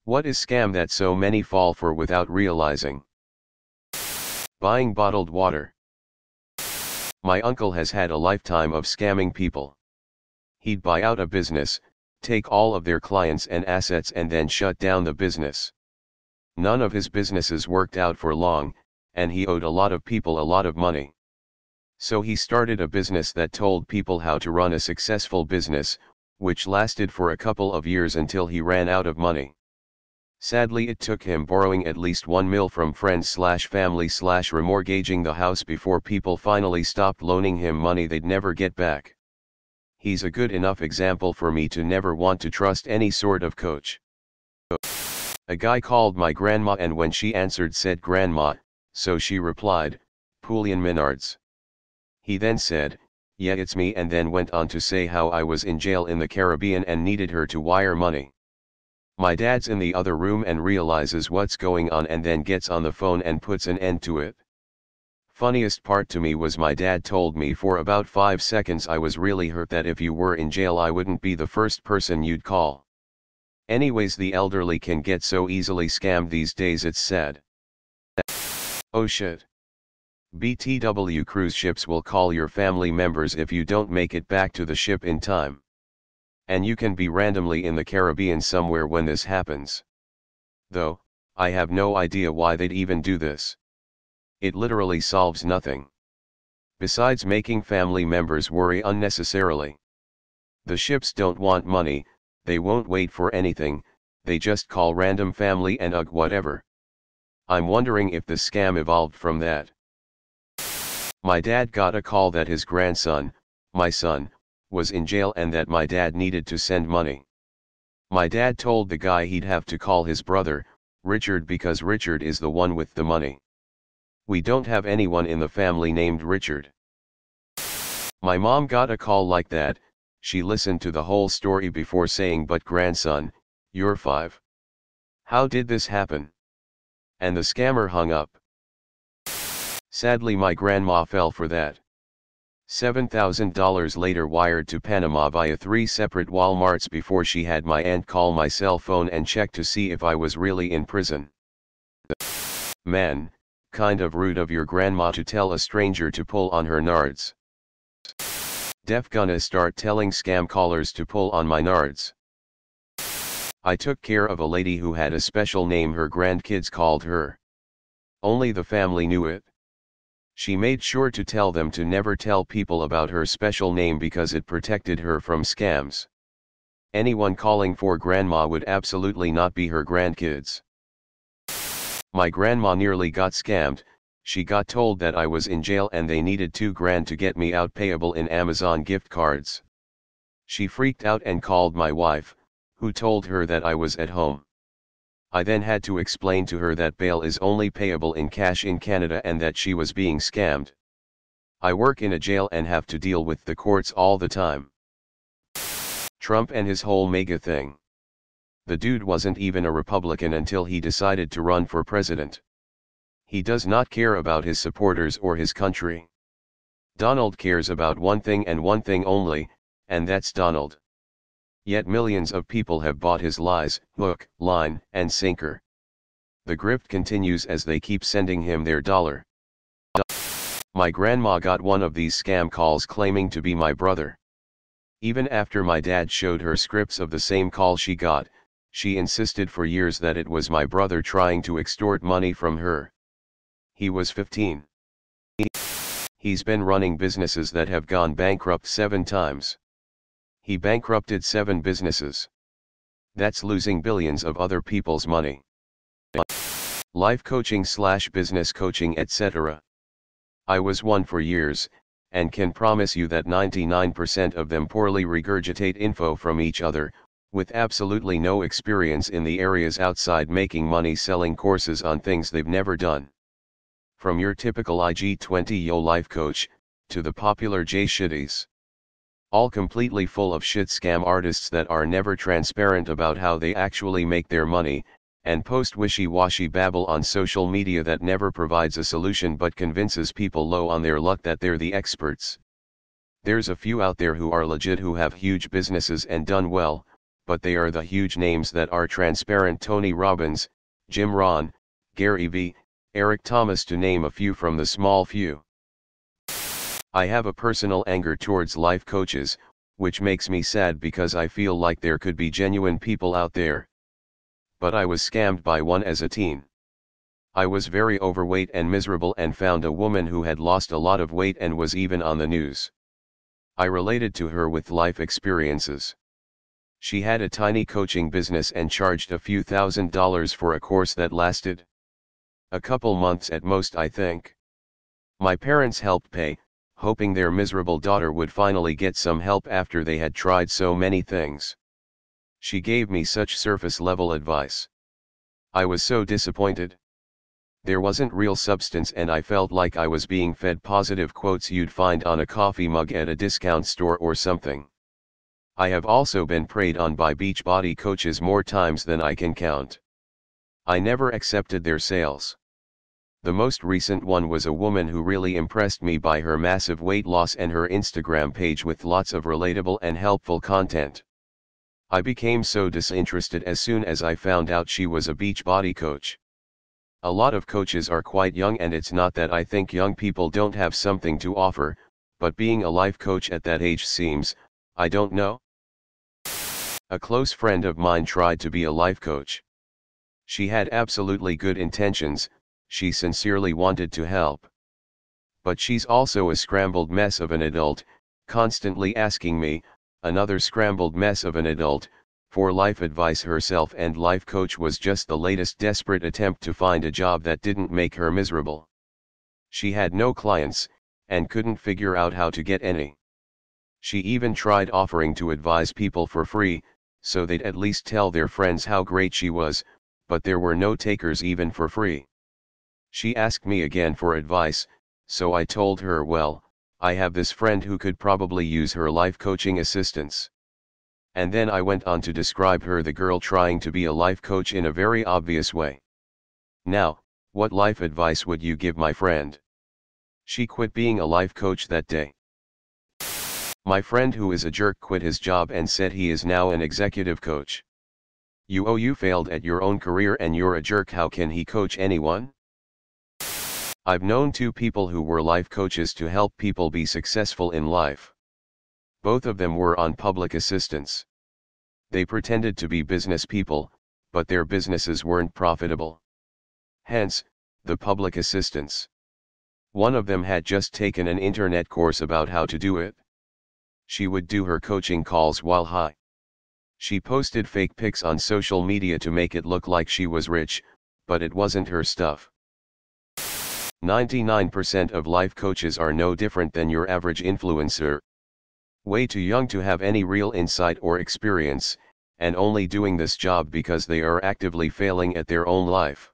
What is scam that so many fall for without realizing? Buying bottled water. My uncle has had a lifetime of scamming people. He'd buy out a business, take all of their clients and assets and then shut down the business. None of his businesses worked out for long, and he owed a lot of people a lot of money. So he started a business that told people how to run a successful business, which lasted for a couple of years until he ran out of money. Sadly, it took him borrowing at least $1 million from friends/family/ remortgaging the house before people finally stopped loaning him money they'd never get back. He's a good enough example for me to never want to trust any sort of coach. A guy called my grandma and when she answered said grandma, so she replied, "Poolian Menards." He then said, "Yeah, it's me," and then went on to say how I was in jail in the Caribbean and needed her to wire money. My dad's in the other room and realizes what's going on and then gets on the phone and puts an end to it. Funniest part to me was my dad told me for about 5 seconds I was really hurt that if you were in jail I wouldn't be the first person you'd call. Anyways, the elderly can get so easily scammed these days, it's sad. Oh shit. BTW cruise ships will call your family members if you don't make it back to the ship in time. And you can be randomly in the Caribbean somewhere when this happens. Though, I have no idea why they'd even do this. It literally solves nothing. Besides making family members worry unnecessarily. The ships don't want money, they won't wait for anything, they just call random family and whatever. I'm wondering if the scam evolved from that. My dad got a call that his grandson, my son, was in jail and that my dad needed to send money. My dad told the guy he'd have to call his brother, Richard, because Richard is the one with the money. We don't have anyone in the family named Richard. My mom got a call like that. She listened to the whole story before saying, "But grandson, you're 5. How did this happen?" And the scammer hung up. Sadly, my grandma fell for that. $7,000 later wired to Panama via 3 separate Walmarts before she had my aunt call my cell phone and check to see if I was really in prison. Man, kind of rude of your grandma to tell a stranger to pull on her nards. Def gonna start telling scam callers to pull on my nards. I took care of a lady who had a special name her grandkids called her. Only the family knew it. She made sure to tell them to never tell people about her special name because it protected her from scams. Anyone calling for grandma would absolutely not be her grandkids. My grandma nearly got scammed. She got told that I was in jail and they needed $2,000 to get me out payable in Amazon gift cards. She freaked out and called my wife, who told her that I was at home. I then had to explain to her that bail is only payable in cash in Canada and that she was being scammed. I work in a jail and have to deal with the courts all the time. Trump and his whole MAGA thing. The dude wasn't even a Republican until he decided to run for president. He does not care about his supporters or his country. Donald cares about one thing and one thing only, and that's Donald. Yet millions of people have bought his lies, hook, line, and sinker. The grift continues as they keep sending him their dollar. My grandma got one of these scam calls claiming to be my brother. Even after my dad showed her scripts of the same call she got, she insisted for years that it was my brother trying to extort money from her. He was 15. He's been running businesses that have gone bankrupt 7 times. He bankrupted 7 businesses. That's losing billions of other people's money. Life coaching / business coaching, etc. I was one for years, and can promise you that 99% of them poorly regurgitate info from each other, with absolutely no experience in the areas outside making money selling courses on things they've never done. From your typical IG-20 life coach, to the popular J-shitties. All completely full of shit scam artists that are never transparent about how they actually make their money, and post wishy-washy babble on social media that never provides a solution but convinces people low on their luck that they're the experts. There's a few out there who are legit, who have huge businesses and done well, but they are the huge names that are transparent: Tony Robbins, Jim Rohn, Gary Vee, Eric Thomas, to name a few from the small few. I have a personal anger towards life coaches, which makes me sad because I feel like there could be genuine people out there. But I was scammed by one as a teen. I was very overweight and miserable and found a woman who had lost a lot of weight and was even on the news. I related to her with life experiences. She had a tiny coaching business and charged a few $1,000s for a course that lasted a couple months at most, I think. My parents helped pay, hoping their miserable daughter would finally get some help after they had tried so many things. She gave me such surface-level advice. I was so disappointed. There wasn't real substance, and I felt like I was being fed positive quotes you'd find on a coffee mug at a discount store or something. I have also been preyed on by Beachbody coaches more times than I can count. I never accepted their sales. The most recent one was a woman who really impressed me by her massive weight loss and her Instagram page with lots of relatable and helpful content. I became so disinterested as soon as I found out she was a Beachbody coach. A lot of coaches are quite young, and it's not that I think young people don't have something to offer, but being a life coach at that age seems, I don't know. A close friend of mine tried to be a life coach. She had absolutely good intentions, she sincerely wanted to help. But she's also a scrambled mess of an adult, constantly asking me, another scrambled mess of an adult, for life advice herself, and life coach was just the latest desperate attempt to find a job that didn't make her miserable. She had no clients, and couldn't figure out how to get any. She even tried offering to advise people for free, so they'd at least tell their friends how great she was, but there were no takers even for free. She asked me again for advice, so I told her, well, I have this friend who could probably use her life coaching assistance. And then I went on to describe her, the girl trying to be a life coach in a very obvious way. Now, what life advice would you give my friend? She quit being a life coach that day. My friend, who is a jerk, quit his job and said he is now an executive coach. You failed at your own career and you're a jerk. How can he coach anyone? I've known two people who were life coaches to help people be successful in life. Both of them were on public assistance. They pretended to be business people, but their businesses weren't profitable. Hence, the public assistance. One of them had just taken an internet course about how to do it. She would do her coaching calls while high. She posted fake pics on social media to make it look like she was rich, but it wasn't her stuff. 99% of life coaches are no different than your average influencer. Way too young to have any real insight or experience, and only doing this job because they are actively failing at their own life.